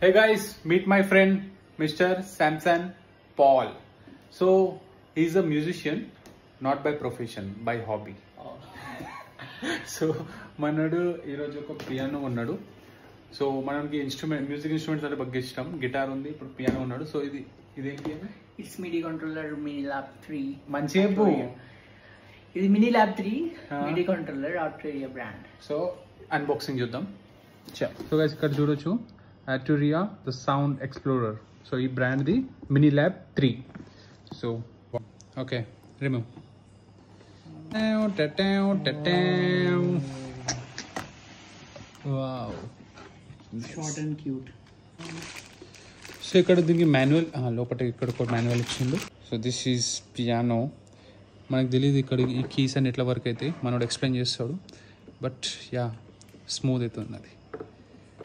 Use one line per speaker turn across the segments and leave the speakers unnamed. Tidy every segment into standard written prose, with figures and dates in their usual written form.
Hey guys, meet my friend Mr. Samson Paul. So he's a musician, not by profession, by hobby. So మనడు ఈరోజు ఒక piano ఉన్నాడు. So మనకి music instruments అంటే బాగా ఇష్టం. Guitar ఉంది, ఇప్పుడు పియానో ఉన్నాడు. సో ఇదేంటి అని?
It's MIDI controller Minilab 3.
మంచి చెప్పు.
ఇది Minilab 3 MIDI controller Arturia brand.
So unboxing చూద్దాం. సో గైస్ ఇక్కడ చూడొచ్చు Arturia the sound explorer. So ఈ brand the Minilab 3. So okay remove. Wow,
short and cute.
So ఇక్కడ దీనికి మాన్యువల్ లోపల ఇక్కడ ఒక మాన్యువల్ ఇచ్చిండు. So this is piano. మనకు తెలియదు ఇక్కడ ఈ కీస్ అని ఎట్లా వర్క్ అయితే మనోడు ఎక్స్ప్లెయిన్ చేస్తాడు. బట్ యా స్మూత్ అయితే ఉన్నది.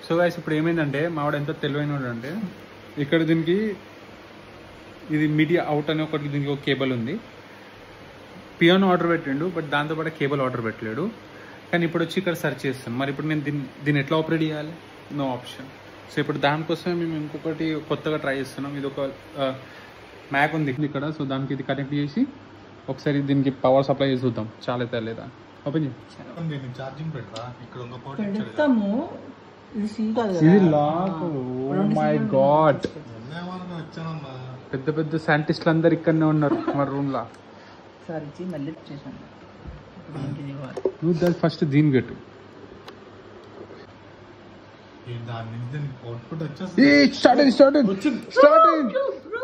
సో గైస్ ఇప్పుడు ఏమైందంటే మావాడు ఎంత తెలివైన అంటే ఇక్కడ దీనికి ఇది మీడియా అవుట్ అని ఒకటి దీనికి ఒక కేబుల్ ఉంది. పియానో ఆర్డర్ పెట్టిండు, బట్ దాంతోపాటు కేబుల్ ఆర్డర్ పెట్టలేడు. కానీ ఇప్పుడు వచ్చి ఇక్కడ సెర్చ్ చేస్తాను. మరి ఇప్పుడు నేను దీన్ని ఎట్లా ఆపరేట్ చేయాలి? No option. సో ఇప్పుడు దానికోసమే మేము ఇంకొకటి కొత్తగా ట్రై చేస్తున్నాం. ఇది ఒక మ్యాక్ ఉంది ఇక్కడ. సో దానికి ఇది కనెక్ట్ చేసి ఒకసారి దీనికి పవర్ సప్లై చేసి చూద్దాం చాలా అయితే లేదా. ఓపెన్ ఇది లాక్. ఓ మై గాడ్, పెద్ద పెద్ద సైంటిస్టులు అందరు ఇక్కడనే ఉన్నారు మన రూమ్ లా. నువ్వు దాని ఫస్ట్ దీని పెట్టు.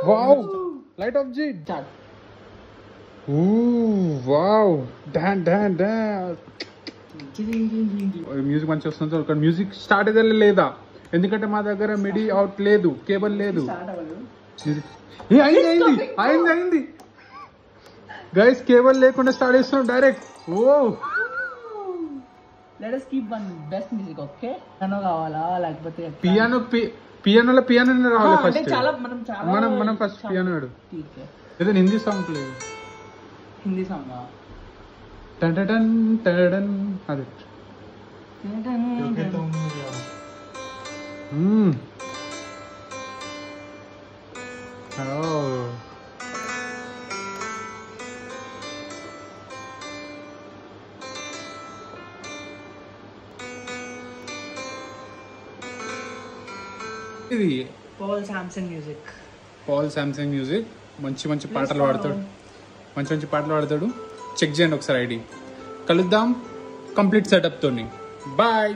వావ్, లైట్ ఆఫ్ జీ. వావ్, డాన్ డాన్ డాన్. మ్యూజిక్ మంచిగా వస్తుంది. ఇక్కడ మ్యూజిక్ స్టార్ట్ అయితే లేదా, ఎందుకంటే మా దగ్గర మిడి అవుట్ లేదు, కేబుల్ లేదు. అయింది గైస్, కేబుల్ లేకుండా స్టార్ట్ చేస్తున్నాం direct. Oh
let us keep one best music. Okay, piano కావాలా లేకపోతే
పియానోలో రావాలి ఫస్ట్. మనం ఫస్ట్ పియానో ఆడు. ఏదో హిందీ సాంగ్ లేదు.
హిందీ సాంగ్
టన్ టన్ టన్ అదే. ఇది
పాల్ శాంసంగ్ మ్యూజిక్.
మంచి పాటలు పాడతాడు. మంచి పాటలు పాడతాడు. చెక్ చేయండి ఒకసారి ఐడి. కలుద్దాం కంప్లీట్ సెటప్ తోని. బాయ్.